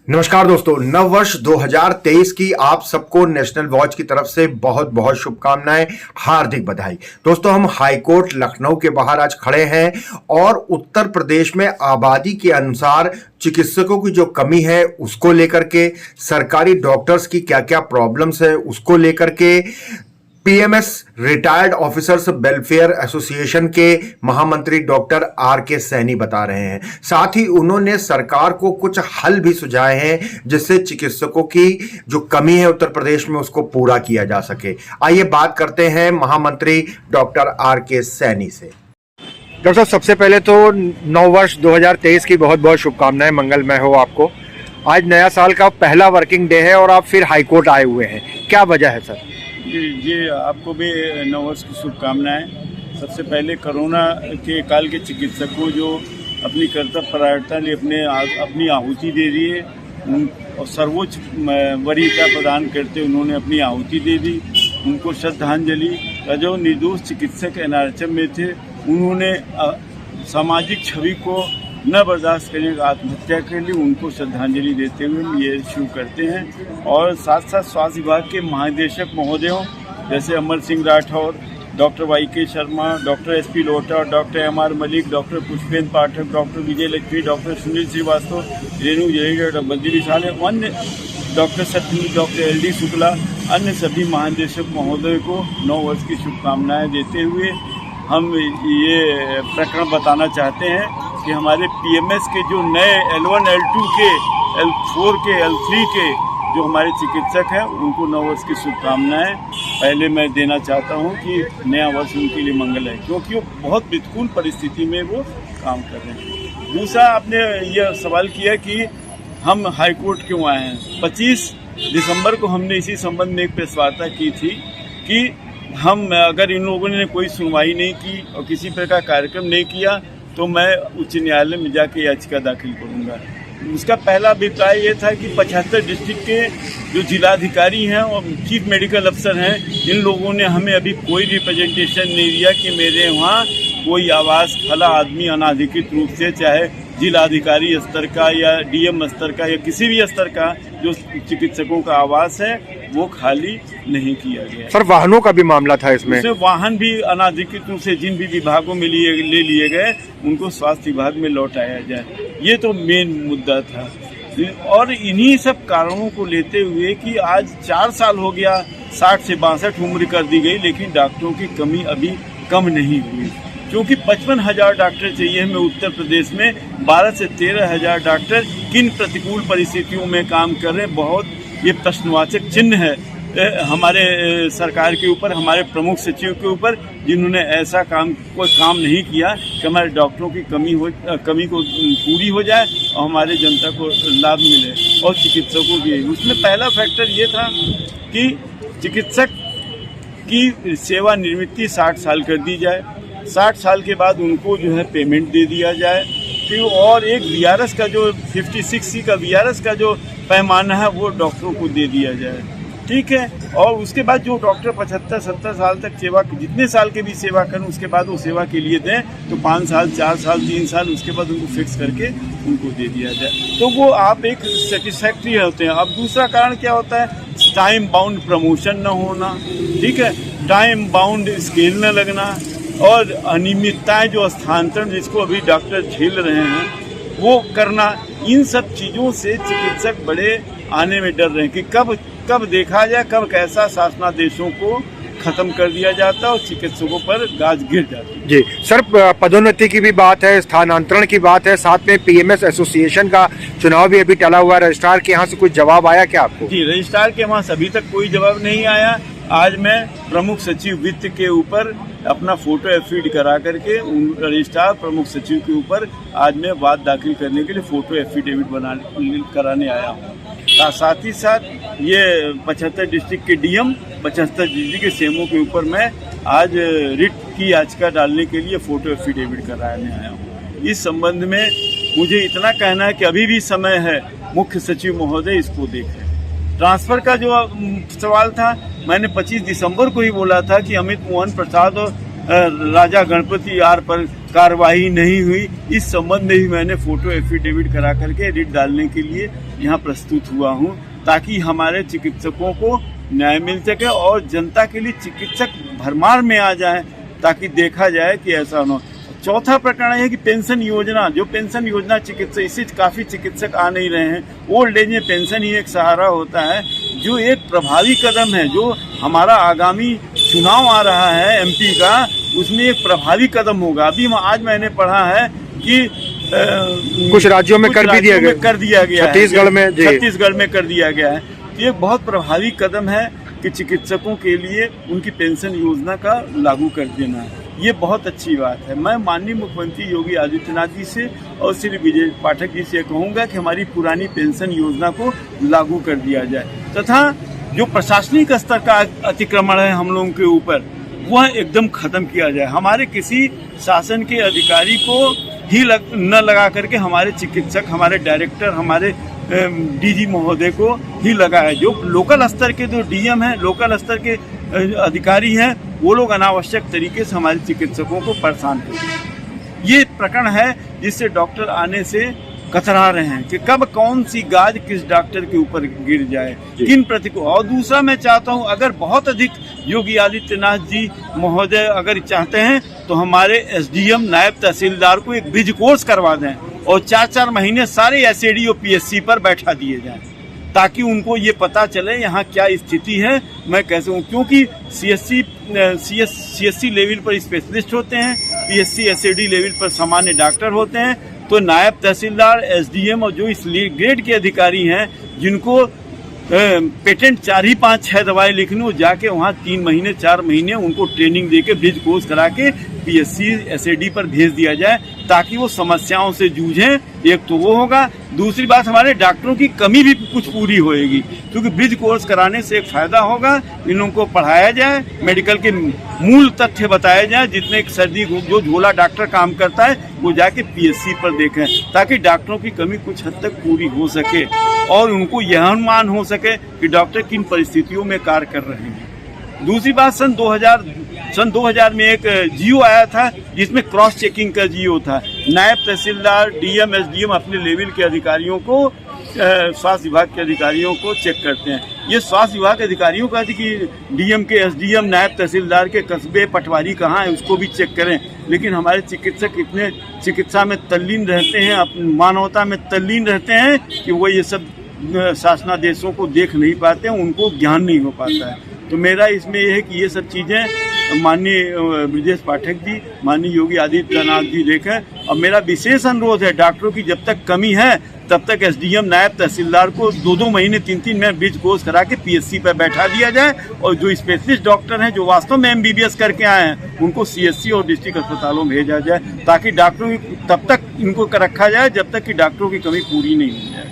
नमस्कार दोस्तों, नव वर्ष 2023 की आप सबको नेशनल वॉच की तरफ से बहुत बहुत शुभकामनाएं, हार्दिक बधाई। दोस्तों, हम हाईकोर्ट लखनऊ के बाहर आज खड़े हैं और उत्तर प्रदेश में आबादी के अनुसार चिकित्सकों की जो कमी है उसको लेकर के, सरकारी डॉक्टर्स की क्या क्या प्रॉब्लम्स है उसको लेकर के, PMS retired officers welfare association के महामंत्री डॉक्टर आर के सैनी बता रहे हैं। साथ ही उन्होंने सरकार को कुछ हल भी सुझाए हैं जिससे चिकित्सकों की जो कमी है उत्तर प्रदेश में उसको पूरा किया जा सके। आइए बात करते हैं महामंत्री डॉक्टर आर के सैनी से। डॉक्टर साहब, सबसे पहले तो नव वर्ष 2023 की बहुत बहुत शुभकामनाएं, मंगलमय हो आपको। आज नया साल का पहला वर्किंग डे है और आप फिर हाईकोर्ट आए हुए हैं, क्या वजह है सर? जी, आपको भी नववर्ष की शुभकामनाएं। सबसे पहले कोरोना के काल के चिकित्सकों जो अपनी कर्तव्य परायणता लिए अपनी आहुति दे दी है और सर्वोच्च वरीयता प्रदान करते उन्होंने अपनी आहुति दे दी, उनको श्रद्धांजलि। जो निर्दोष चिकित्सक एनआरएचएम में थे उन्होंने सामाजिक छवि को न बर्दाश्त करने का आत्महत्या के लिए उनको श्रद्धांजलि देते हुए ये शुरू करते हैं। और साथ साथ स्वास्थ्य विभाग के महानिदेशक महोदयों जैसे Amar Singh Rathore, doctor YK. Sharma, doctor SP. Lota, doctor MR. Malik, doctor Pushpendra Pathak, doctor Vijay Lakshmi, doctor Sunil Srivastava, Renu Jadeja, doctor Badri Vishal, अन्य doctor Satyendra, doctor LD. Shukla, अन्य सभी महानिदेशक महोदय को नव वर्ष की शुभकामनाएँ देते हुए हम ये प्रकरण बताना चाहते हैं कि हमारे पीएमएस के जो नए L1, L2 के, L4 के, L3 के जो हमारे चिकित्सक हैं उनको नव वर्ष की शुभकामनाएं पहले मैं देना चाहता हूं कि नया वर्ष उनके लिए मंगल है, क्योंकि वो बहुत प्रतिकूल परिस्थिति में वो काम कर रहे हैं। दूसरा, आपने यह सवाल किया कि हम हाईकोर्ट क्यों आए हैं। 25 दिसंबर को हमने इसी संबंध में एक प्रेस वार्ता की थी कि हम अगर इन लोगों ने कोई सुनवाई नहीं की और किसी प्रकार कार्यक्रम नहीं किया तो मैं उच्च न्यायालय में जाके याचिका दाखिल करूंगा। उसका पहला अभिप्राय ये था कि 75 डिस्ट्रिक्ट के जो जिलाधिकारी हैं और चीफ मेडिकल अफसर हैं, इन लोगों ने हमें अभी कोई रिप्रेजेंटेशन नहीं दिया कि मेरे वहाँ कोई आवास फला आदमी अनाधिकृत रूप से, चाहे जिलाधिकारी स्तर का या डीएम स्तर का या किसी भी स्तर का जो चिकित्सकों का आवास है वो खाली नहीं किया गया। सर, वाहनों का भी मामला था इसमें। वाहन भी अनाधिकृत रूप से जिन भी विभागों में ले लिए गए उनको स्वास्थ्य विभाग में लौटाया जाए, ये तो मेन मुद्दा था। और इन्हीं सब कारणों को लेते हुए कि आज 4 साल हो गया, 60 से 62 उम्र कर दी गई, लेकिन डॉक्टरों की कमी अभी कम नहीं हुई। क्योंकि 55,000 डॉक्टर चाहिए हमें उत्तर प्रदेश में, 12 से 13,000 डॉक्टर किन प्रतिकूल परिस्थितियों में काम कर रहे हैं, बहुत ये प्रश्नवाचक चिन्ह है हमारे सरकार के ऊपर, हमारे प्रमुख सचिव के ऊपर, जिन्होंने ऐसा कोई काम नहीं किया कि हमारे डॉक्टरों की कमी को पूरी हो जाए और हमारे जनता को लाभ मिले और चिकित्सकों की। उसमें पहला फैक्टर ये था कि चिकित्सक की सेवानिवृत्ति 60 साल कर दी जाए, 60 साल के बाद उनको जो है पेमेंट दे दिया जाए, और एक वीआरएस का जो 56C का वीआरएस का जो पैमाना है वो डॉक्टरों को दे दिया जाए, ठीक है। और उसके बाद जो डॉक्टर 75-70 साल तक सेवा, जितने साल के भी सेवा करें उसके बाद वो सेवा के लिए दें, तो 5 साल, 4 साल, 3 साल उसके बाद उनको फिक्स करके उनको दे दिया जाए, तो वो आप एक सेटिस्फैक्ट्री होते हैं। अब दूसरा कारण क्या होता है, टाइम बाउंड प्रमोशन न होना, ठीक है, टाइम बाउंड स्केल न लगना और अनियमितताएं जो स्थानांतरण जिसको अभी डॉक्टर झेल रहे हैं वो करना, इन सब चीज़ों से चिकित्सक बड़े आने में डर रहे हैं कि कब देखा जाए, कब कैसा शासनादेशों को खत्म कर दिया जाता है और चिकित्सकों पर गाज गिर जाती है। जी सर, पदोन्नति की भी बात है, स्थानांतरण की बात है, साथ में पीएमएस एसोसिएशन का चुनाव भी अभी टला हुआ है। रजिस्ट्रार के यहाँ से कुछ जवाब आया क्या आपको? जी, रजिस्ट्रार के वहाँ से अभी तक कोई जवाब नहीं आया। आज मैं प्रमुख सचिव वित्त के ऊपर अपना फोटो एफिडेविट करा करके रजिस्ट्रार प्रमुख सचिव के ऊपर आज मैं वाद दाखिल करने के लिए फोटो एफिडेविट कराने आया हूँ। साथ ही साथ ये 75 डिस्ट्रिक्ट के डीएम, 75 डिस्ट्रिक्ट के सीएमओ के ऊपर मैं आज रिट की याचिका डालने के लिए फोटो एफिडेविट कराने आया हूँ। इस संबंध में मुझे इतना कहना है कि अभी भी समय है, मुख्य सचिव महोदय इसको देखें। ट्रांसफर का जो सवाल था, मैंने 25 दिसंबर को ही बोला था कि अमित मोहन प्रसाद और राजा गणपति आर पर कार्रवाई नहीं हुई। इस संबंध में ही मैंने फोटो एफिडेविट करा करके रिट डालने के लिए यहाँ प्रस्तुत हुआ हूँ, ताकि हमारे चिकित्सकों को न्याय मिल सके और जनता के लिए चिकित्सक भरमार में आ जाए, ताकि देखा जाए कि ऐसा न हो। चौथा प्रकरण है कि पेंशन योजना, जो पेंशन योजना चिकित्सक, इससे काफ़ी चिकित्सक आ नहीं रहे हैं। ओल्ड एज में पेंशन ही एक सहारा होता है, जो एक प्रभावी कदम है। जो हमारा आगामी चुनाव आ रहा है एमपी का, उसमें एक प्रभावी कदम होगा। अभी आज मैंने पढ़ा है कि कुछ राज्यों में कर दिया गया, छत्तीसगढ़ में कर दिया गया है। तो ये बहुत प्रभावी कदम है कि चिकित्सकों के लिए उनकी पेंशन योजना का लागू कर देना है। ये बहुत अच्छी बात है। मैं माननीय मुख्यमंत्री योगी आदित्यनाथ जी से और श्री विजय पाठक जी से कहूँगा कि हमारी पुरानी पेंशन योजना को लागू कर दिया जाए, तथा जो प्रशासनिक स्तर का अतिक्रमण है हम लोगों के ऊपर, वह एकदम खत्म किया जाए। हमारे किसी शासन के अधिकारी को ही न लगा करके हमारे चिकित्सक, हमारे डायरेक्टर, हमारे डीजी महोदय को ही लगा है। जो लोकल स्तर के जो डीएम हैं, लोकल स्तर के अधिकारी हैं, वो लोग अनावश्यक तरीके से हमारे चिकित्सकों को परेशान करते हैं। ये प्रकरण है जिससे डॉक्टर आने से कतरा रहे हैं कि कब कौन सी गाज किस डॉक्टर के ऊपर गिर जाए, किन प्रतिकूल। और दूसरा मैं चाहता हूं, अगर बहुत अधिक योगी आदित्यनाथ जी महोदय अगर चाहते हैं तो हमारे एसडीएम, नायब तहसीलदार को एक ब्रिज कोर्स करवा दें और 4-4 महीने सारे एसएडी और पीएससी पर बैठा दिए जाएं, ताकि उनको ये पता चले यहाँ क्या स्थिति है, मैं कैसे हूँ। क्योंकि सीएससी लेवल पर स्पेशलिस्ट होते हैं, पीएससी एसएडी लेवल पर सामान्य डॉक्टर होते हैं, तो नायब तहसीलदार, एसडीएम और जो इस ग्रेड के अधिकारी हैं, जिनको पेटेंट 4 ही 5-6 दवाएं लिखनी हो, जाके वहाँ 3 महीने 4 महीने उनको ट्रेनिंग देके ब्रिज कोर्स करा के पीएससी एसएडी पर भेज दिया जाए, ताकि वो समस्याओं से जूझें। एक तो वो होगा, दूसरी बात हमारे डॉक्टरों की कमी भी कुछ पूरी होएगी, क्योंकि ब्रिज कोर्स कराने से एक फायदा होगा, इन लोगों को पढ़ाया जाए, मेडिकल के मूल तथ्य बताए जाए, जितने सर्दी जो झोला डॉक्टर काम करता है वो जाके पीएससी पर देखें, ताकि डॉक्टरों की कमी कुछ हद तक पूरी हो सके और उनको यह अनुमान हो सके कि डॉक्टर किन परिस्थितियों में कार्य कर रहे हैं। दूसरी बात, सन 2000 में एक जियो आया था, जिसमें क्रॉस चेकिंग का जियो था। नायब तहसीलदार, डीएम, एसडीएम अपने लेवल के अधिकारियों को, स्वास्थ्य विभाग के अधिकारियों को चेक करते हैं। ये स्वास्थ्य विभाग के अधिकारियों का थी कि डीएम के, एसडीएम, नायब तहसीलदार के कस्बे, पटवारी कहाँ है, उसको भी चेक करें। लेकिन हमारे चिकित्सक इतने चिकित्सा में तल्लीन रहते हैं, अपनी मानवता में तल्लीन रहते हैं कि वो ये सब शासनादेशों को देख नहीं पाते हैं, उनको ज्ञान नहीं हो पाता है। तो मेरा इसमें यह है कि ये सब चीज़ें माननीय ब्रजेश पाठक जी, माननीय योगी आदित्यनाथ जी देखें। और मेरा विशेष अनुरोध है, डॉक्टरों की जब तक कमी है तब तक एसडीएम, नायब तहसीलदार को 2-2 महीने 3-3 महीने ब्रिज कोर्स करा के पीएससी पर बैठा दिया जाए, और जो स्पेशलिस्ट डॉक्टर हैं, जो वास्तव में एमबीबीएस करके आए हैं, उनको सीएससी और डिस्ट्रिक्ट अस्पतालों में भेजा जाए, ताकि डॉक्टरों की तब तक इनको रखा जाए जब तक कि डॉक्टरों की कमी पूरी नहीं हो जाए।